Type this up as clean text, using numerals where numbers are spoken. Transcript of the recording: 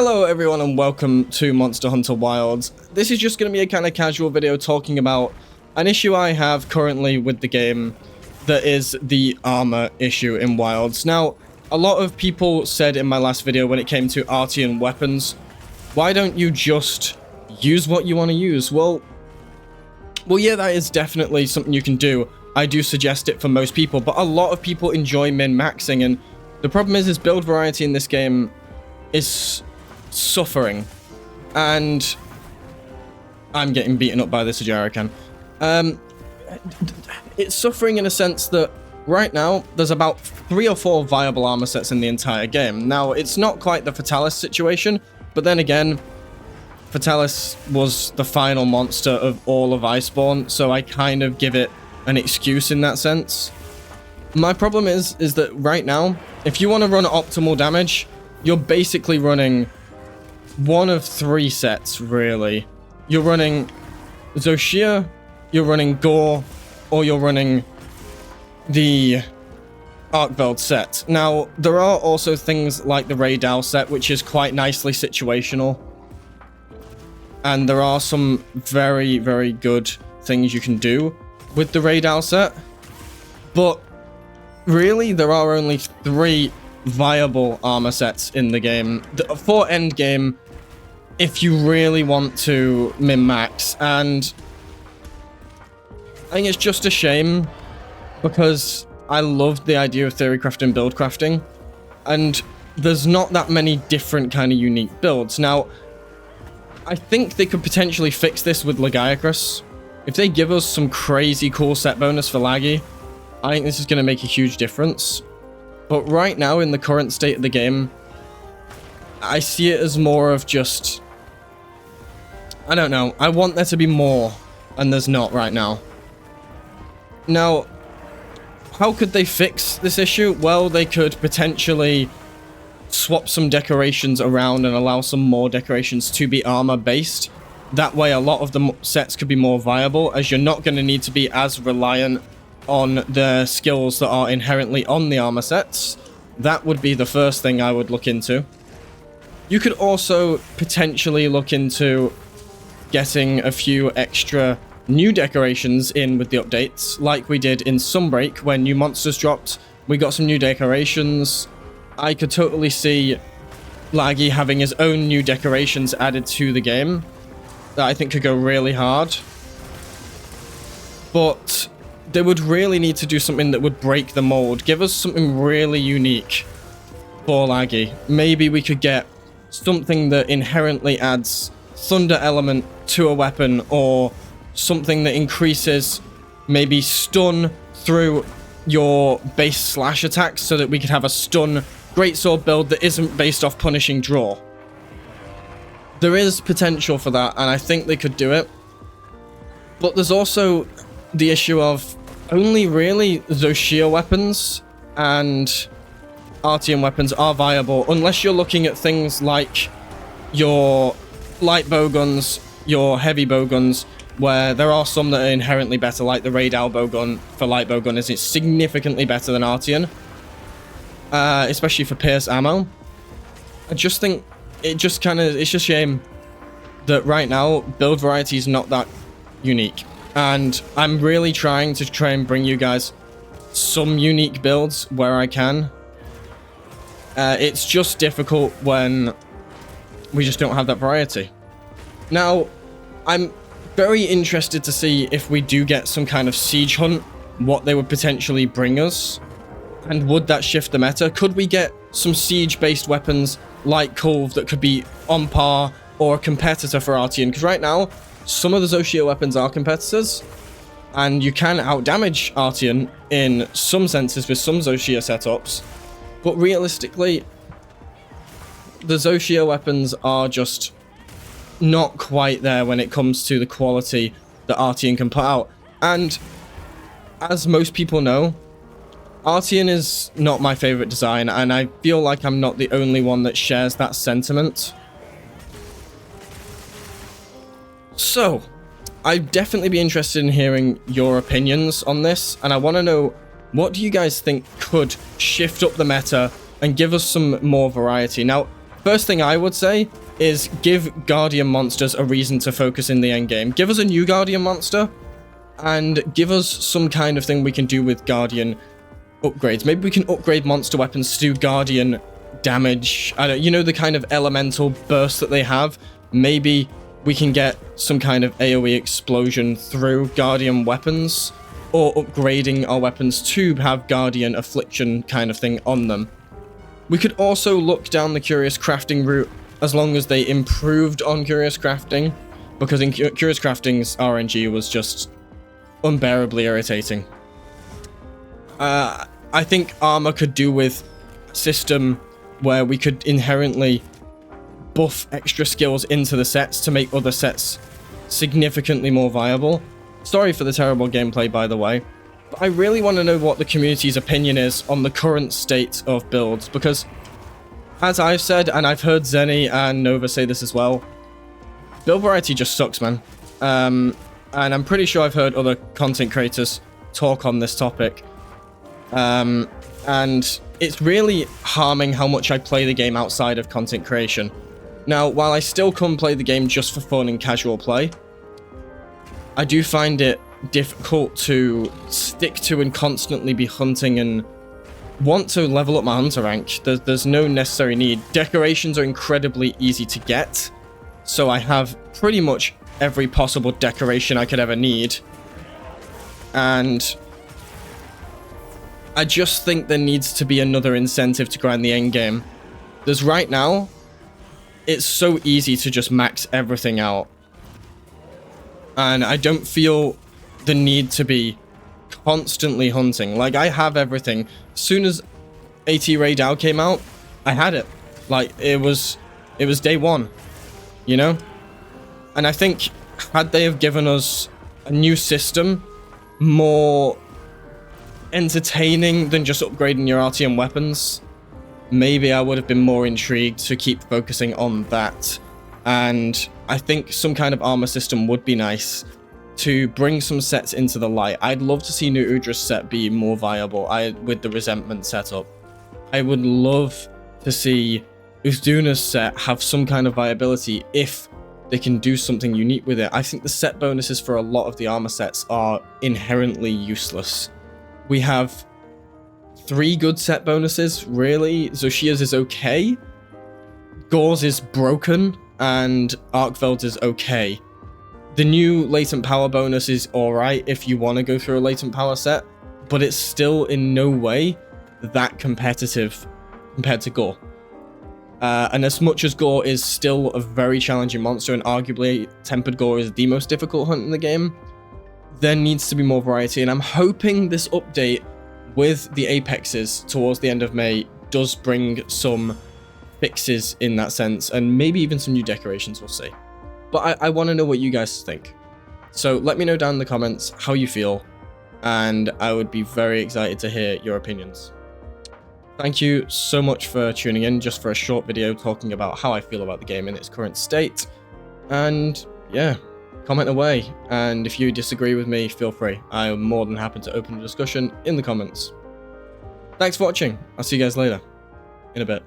Hello everyone and welcome to Monster Hunter Wilds. This is just going to be a kind of casual video talking about an issue I have currently with the game that is the armor issue in Wilds. Now, a lot of people said in my last video when it came to Artian weapons, why don't you just use what you want to use? Well, yeah, that is definitely something you can do. I do suggest it for most people, but a lot of people enjoy min-maxing, and the problem is build variety in this game is suffering, and I'm getting beaten up by this Ajarakan. It's suffering in a sense that right now there's about 3 or 4 viable armor sets in the entire game. Now, it's not quite the Fatalis situation, but then again, Fatalis was the final monster of all of Iceborne, so I kind of give it an excuse in that sense. My problem is that right now, if you want to run optimal damage, you're basically running one of 3 sets, really. You're running Zoshia, you're running Gore, or you're running the Arkveld set. Now, there are also things like the Raydal set, which is quite nicely situational. And there are some very, very good things you can do with the Raydal set. But really, there are only 3 viable armor sets in the game for endgame if you really want to min-max. And I think it's just a shame because I loved the idea of theory crafting and build crafting, and there's not that many different kind of unique builds. Now, I think they could potentially fix this with Lagiacrus. If they give us some crazy cool set bonus for Laggy, I think this is going to make a huge difference. But right now, in the current state of the game, I see it as more of just, I don't know, I want there to be more, and there's not right now. Now, how could they fix this issue? Well, they could potentially swap some decorations around and allow some more decorations to be armor based. That way, a lot of the sets could be more viable, as you're not going to need to be as reliant on the skills that are inherently on the armor sets. That would be the first thing I would look into. You could also potentially look into getting a few extra new decorations in with the updates, like we did in Sunbreak when new monsters dropped. We got some new decorations. I could totally see Laggy having his own new decorations added to the game that I think could go really hard. But they would really need to do something that would break the mold. Give us something really unique for Laggy. Maybe we could get something that inherently adds thunder element to a weapon, or something that increases maybe stun through your base slash attacks, so that we could have a stun greatsword build that isn't based off punishing draw. There is potential for that, and I think they could do it. But there's also the issue of only really Zoshia weapons and Artian weapons are viable, unless you're looking at things like your light bowguns, your heavy bowguns, where there are some that are inherently better, like the Raydal bowgun for light bowgun is significantly better than Artian, especially for pierce ammo. I just think it's just a shame that right now build variety is not that unique. And I'm really trying to bring you guys some unique builds where I can. It's just difficult when we just don't have that variety. Now, I'm very interested to see if we do get some kind of siege hunt, what they would potentially bring us. And would that shift the meta? Could we get some siege-based weapons like Kulve that could be on par or a competitor for Artian? Because right now, some of the Zoshia weapons are competitors, and you can outdamage Artian in some senses with some Zoshia setups, but realistically, the Zoshia weapons are just not quite there when it comes to the quality that Artian can put out. And as most people know, Artian is not my favorite design, and I feel like I'm not the only one that shares that sentiment. So, I'd definitely be interested in hearing your opinions on this, and I want to know, what do you guys think could shift up the meta and give us some more variety? Now, First thing I would say is give Guardian monsters a reason to focus in the endgame. Give us a new Guardian monster, and give us some kind of thing we can do with Guardian upgrades. Maybe we can upgrade monster weapons to do Guardian damage. I don't, you know, the kind of elemental burst that they have. Maybe we can get some kind of AoE explosion through Guardian weapons, or upgrading our weapons to have Guardian affliction kind of thing on them. We could also look down the Curious Crafting route, as long as they improved on Curious Crafting, because in Curious Crafting's RNG was just unbearably irritating. I think Armor could do with a system where we could inherently buff extra skills into the sets to make other sets significantly more viable. Sorry for the terrible gameplay, by the way, but I really want to know what the community's opinion is on the current state of builds, because as I've said, and I've heard Zenny and Nova say this as well, build variety just sucks, man. And I'm pretty sure I've heard other content creators talk on this topic. And it's really harming how much I play the game outside of content creation. Now, while I still come play the game just for fun and casual play, I do find it difficult to stick to and constantly be hunting and want to level up my hunter rank. There's no necessary need. Decorations are incredibly easy to get, so I have pretty much every possible decoration I could ever need. And I just think there needs to be another incentive to grind the endgame. There's right now, it's so easy to just max everything out. And I don't feel the need to be constantly hunting. Like, I have everything. As soon as AT Ray Dow came out, I had it. Like, it was day one, you know? And I think, had they have given us a new system, more entertaining than just upgrading your RTM weapons, maybe I would have been more intrigued to keep focusing on that. And I think some kind of armor system would be nice to bring some sets into the light. I'd love to see New Udra's set be more viable with the resentment setup. I would love to see Uzduna's set have some kind of viability if they can do something unique with it. I think the set bonuses for a lot of the armor sets are inherently useless. We have 3 good set bonuses, really. Zoshia's is okay, Gore's is broken, and Arkveld's is okay. The new latent power bonus is alright if you want to go through a latent power set, but it's still in no way that competitive compared to Gore. And as much as Gore is still a very challenging monster, and arguably Tempered Gore is the most difficult hunt in the game, there needs to be more variety, and I'm hoping this update with the Apexes towards the end of May does bring some fixes in that sense, and maybe even some new decorations, we'll see. But I want to know what you guys think. So let me know down in the comments how you feel, and I would be very excited to hear your opinions. Thank you so much for tuning in, just for a short video talking about how I feel about the game in its current state. And yeah, comment away, and if you disagree with me, feel free. I am more than happy to open a discussion in the comments. Thanks for watching. I'll see you guys later, in a bit.